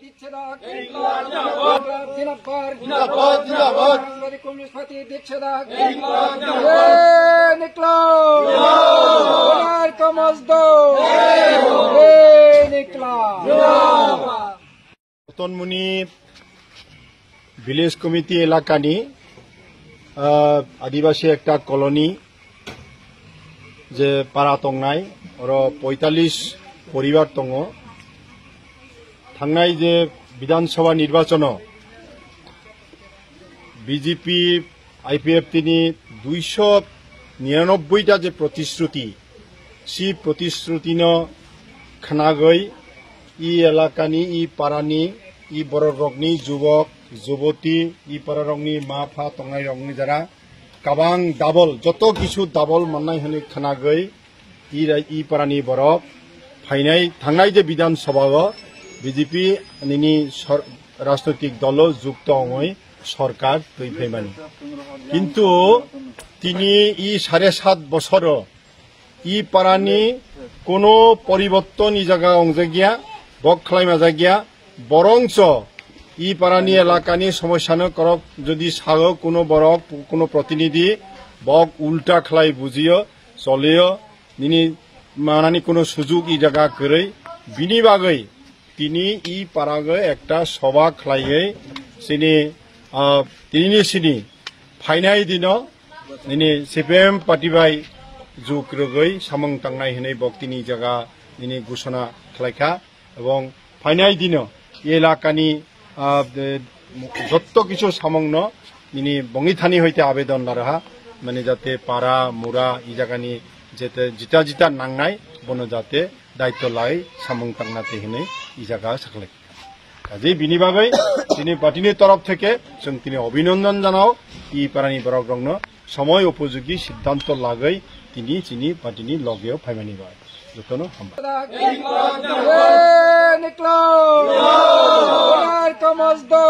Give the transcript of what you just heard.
Ditchedak, Dinapar, Dinapar, Communist Party, Ditchedak, Nikla, Kamazdo, Nikla. Tonmuni Village Committee এলাকানি আদিবাসী একটা colony যে পাড়া তংনাই আর 45 পরিবার তঙ্গ থাংনাই যে বিধানসভা নির্বাচন বিজেপি আইপিএফ তিনি 299টা যে প্রতিশ্রুতি সেই প্রতিশ্রুতি ন খানাগৈ ই এলাকানি ই পাড়ানি ই বড় রগনি যুবক যুবতী ই পাড়া রংনি মা ফা তংনাই রংনি যারা কাবাং ডাবল যত কিছু ডাবল মাননাই হনি খানাগৈ ই পাড়ানি বরফ ফাইনাই থাংনাই যে বিধানসভা বিজেপি নিনি রাজনৈতিক দল যুক্ত অঙ্গই সরকার তৈফাইমানি কিন্তু তিনি ই 7.5 বছর ই পাড়ানি কোনো পরিবর্তন ই জায়গা অংজাগিয়া বক খালাইমা জায়গিয়া বরংচ ই পাড়ানি এলাকানি সমস্যানো করক যদি সাগ কোনো বরক কোনো প্রতিনিধি বক উল্টা খালাই বুঝিও চলেও নিনি মানানি কোনো সুযোগ ই জায়গা করে বিনি বাগৈ তিনি ই পাড়াগৈ একটা সভা খালাইयै তিনি ফাইনাই দিন নিনি সিপিএম পার্টিবাই যুগরগৈ সামং টাংনাই হनै বক্তিনি জায়গা নিনি ঘোষণা খালাইখা এবং ফাইনাই দিন এলাকানি যত কিছু সামংন নিনি বঙ্গিথানি হইতে আবেদন লারাহা মানে যাতে পাড়া মুরা ই জায়গানি যেতে জিতা জিতা নাংনাই বন যাতে দায়িত্ব লাই সামং টাংনাতে হनै ই জায়গা সাকলাই কাজে বিনি বাগৈ তিনি পার্টিনি তরফ থেকে जों তিনি অভিনন্দন জানাও ই পাড়ানি বরক রংনো সময় উপযোগী সিদ্ধান্ত লাগৈ তিনি চিনি পার্টিনি লগেও ফাইমানি বাই যতনো হামবা Nikla, Kamazdo.